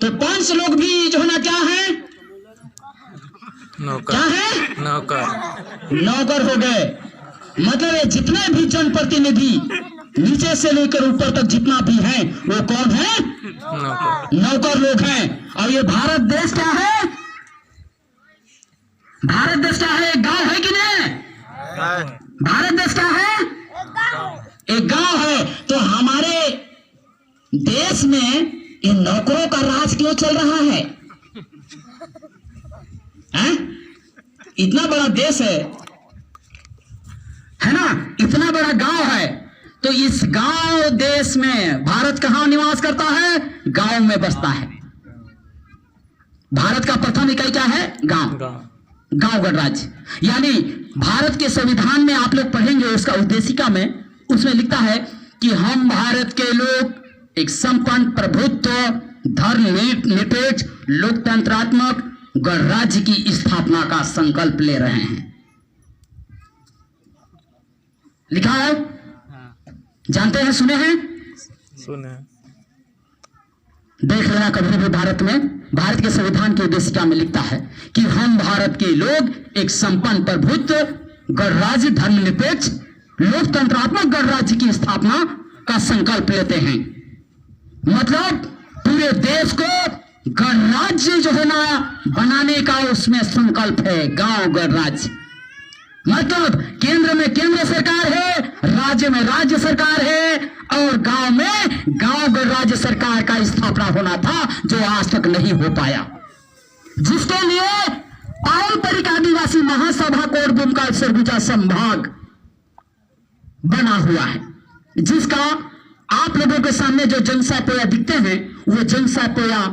तो पंच लोग भी जो है ना क्या है, नौकर। क्या है, नौकर। नौकर हो गए। मतलब ये जितने भी जनप्रतिनिधि नीचे से लेकर ऊपर तक जितना भी है वो कौन है, नौकर। नौकर लोग हैं। और ये भारत देश क्या है, भारत देश क्या है, एक गांव है कि नहीं, भारत देश क्या है, एक गांव है। तो हमारे देश में इन नौकरों का राज क्यों चल रहा है? इतना बड़ा देश है ना, इतना बड़ा गांव है। तो इस गांव देश में भारत कहां निवास करता है, गांव में बसता है। भारत का प्रथम इकाई क्या है, गांव, गांव गणराज्य। यानी भारत के संविधान में आप लोग पढ़ेंगे, उसका उद्देशिका में उसमें लिखता है कि हम भारत के लोग एक संपन्न प्रभुत्व, धर्मनिरपेक्ष, लोकतंत्रात्मक गणराज्य की स्थापना का संकल्प ले रहे हैं। लिखा है, जानते हैं, सुने हैं, सुने। देख लेना कभी भी भारत में, भारत के संविधान की उद्देशिका में लिखता है कि हम भारत के लोग एक संपन्न प्रभुत्व, गणराज्य, धर्मनिरपेक्ष, लोकतंत्रात्मक गणराज्य की स्थापना का संकल्प लेते हैं। मतलब पूरे देश को गणराज्य जो है ना बनाने का उसमें संकल्प है, गांव गणराज्य। मतलब केंद्र में केंद्र सरकार है, राज्य में राज्य सरकार है, और गांव में गांव गणराज्य सरकार का स्थापना होना था, जो आज तक नहीं हो पाया। जिसके लिए पारंपरिक आदिवासी महासभा कोटभूमकाल सरगुजा संभाग बना हुआ है, जिसका आप लोगों के सामने जो जनसापोया दिखते हैं, वो जनसापोया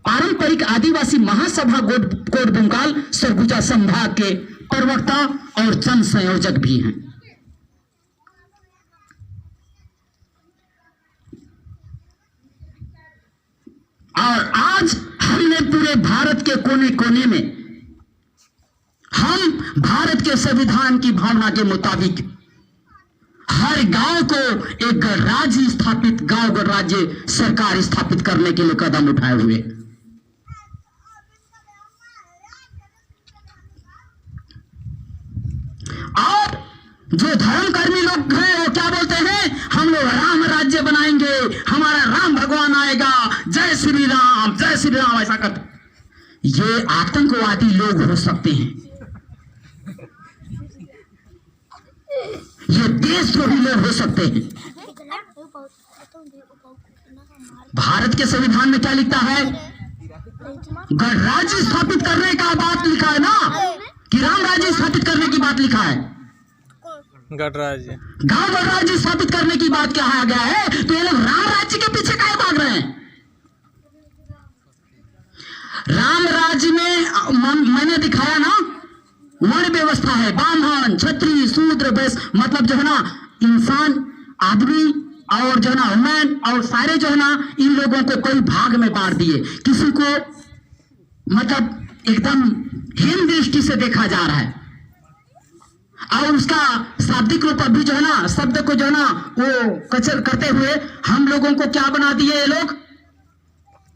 पारंपरिक आदिवासी महासभा कोटभूमकाल सरगुजा संभाग के प्रवक्ता और जन संयोजक भी हैं। और आज हमने पूरे भारत के कोने कोने में हम भारत के संविधान की भावना के मुताबिक हर गांव को एक गणराज्य स्थापित, गांव गणराज्य सरकार स्थापित करने के लिए कदम उठाए हुए। और जो धर्मकर्मी लोग हैं वो क्या बोलते हैं, हम लोग राम राज्य बनाएंगे, हमारा राम भगवान आएगा, जय श्री राम, जय श्री राम, ऐसा करते। ये आतंकवादी लोग हो सकते हैं, ये देशद्रोही लोग हो सकते हैं। भारत के संविधान में क्या लिखता है, गणराज्य स्थापित करने का बात लिखा है ना, कि राम राज्य स्थापित करने की बात लिखा है, गणराज्य, गांव गणराज्य स्थापित करने की बात कहा गया है। तो ये लोग राम राज्य के पीछे काहे भाग रहे हैं? राम राज्य में मैंने दिखाया ना, वर्ण व्यवस्था है, ब्राह्मण, क्षत्रिय, शूद्र, वैश्य, मतलब जो है ना इंसान, आदमी और जो है ना वुमेन, और सारे जो है ना इन लोगों को कोई भाग में बांट दिए। किसी को मतलब एकदम हीन दृष्टि से देखा जा रहा है, और उसका शाब्दिक रूप अभी जो है ना, शब्द को जो है ना वो कचर करते हुए हम लोगों को क्या बना दिए ये लोग।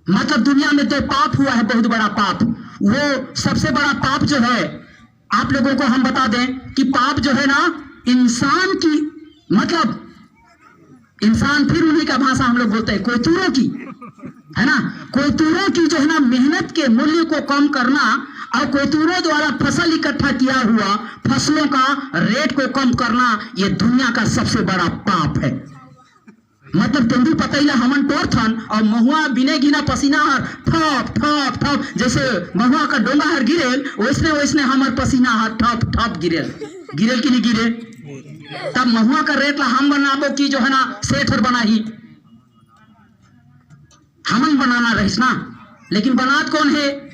मतलब दुनिया में जो पाप हुआ है, बहुत बड़ा पाप, वो सबसे बड़ा पाप जो है, आप लोगों को हम बता दें कि पाप जो है ना इंसान की, मतलब इंसान, फिर उन्हीं का भाषा हम लोग बोलते हैं कोयतूरों की, है ना, कोयतूरों की जो है ना मेहनत के मूल्य को कम करना, और कोयतूरों द्वारा फसल इकट्ठा किया हुआ फसलों का रेट को कम करना, ये दुनिया का सबसे बड़ा पाप है। मतलब तेंदु पतैला हमन टोरथन और महुआ बिने गिना पसीना हर ठप ठप ठप, जैसे महुआ का डोंगा हर गिरेल, वैसने वैसने हमार पसीना हर ठप ठप गिरेल, गिरेल कि नहीं गिरे। तब महुआ का रेट ला हम बनाबो कि जो है ना सेठ और बनाही, हमन बनाना रहीस ना, लेकिन बनात कौन है,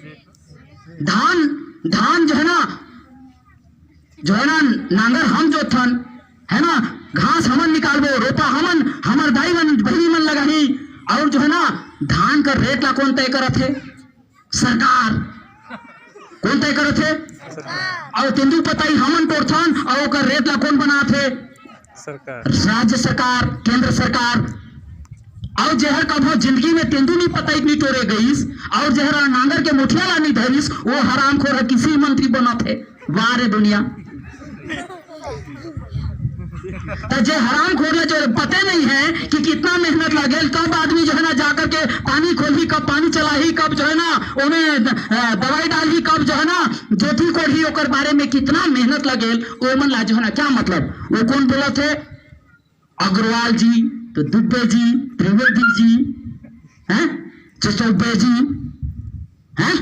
धान जो है ना नांगर हम जो थन, है ना, घास हमन निकालबो, रोपा हमन, हमार दाई मन बहनी मन लगाही, और जो है ना धान का रेट ला कौन तय करत है, सरकार। कौन तय करत है, और तेंदु पताई हमन तोड़थन, और ओकर रेट ला कौन बनात है, सरकार, राज्य सरकार, केंद्र सरकार। और जहर कभो जिंदगी में तेंदु नहीं पता इतनी तोड़े गईस, और जो है नांगर के मुठिया लानी धरिस वो हरामखोर है किसी मंत्री बना थे। वाह रे दुनिया। तो जो हरामखोर है जो पते नहीं है कि कितना मेहनत लगे, कब आदमी जो है ना जाकर के पानी खोली, कब पानी चलाई, कब जो है ना उन्हें दवाई डाली, कब जो है ना जोती कोढ़ी ओकर बारे में कितना मेहनत लगे, वो मन ला जो है ना क्या मतलब। वो कौन बोला थे? अग्रवाल जी, तो दुबे जी, त्रिवेदी जी, हैं, चौबे जी, हैं।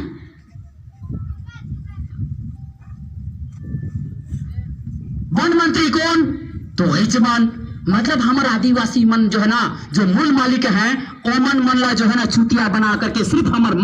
वन मंत्री कौन? तो यजमान। मतलब हमारे आदिवासी मन जो है ना जो मूल मालिक हैं, ओमन मन ला जो है ना चुतिया बना करके सिर्फ हमारे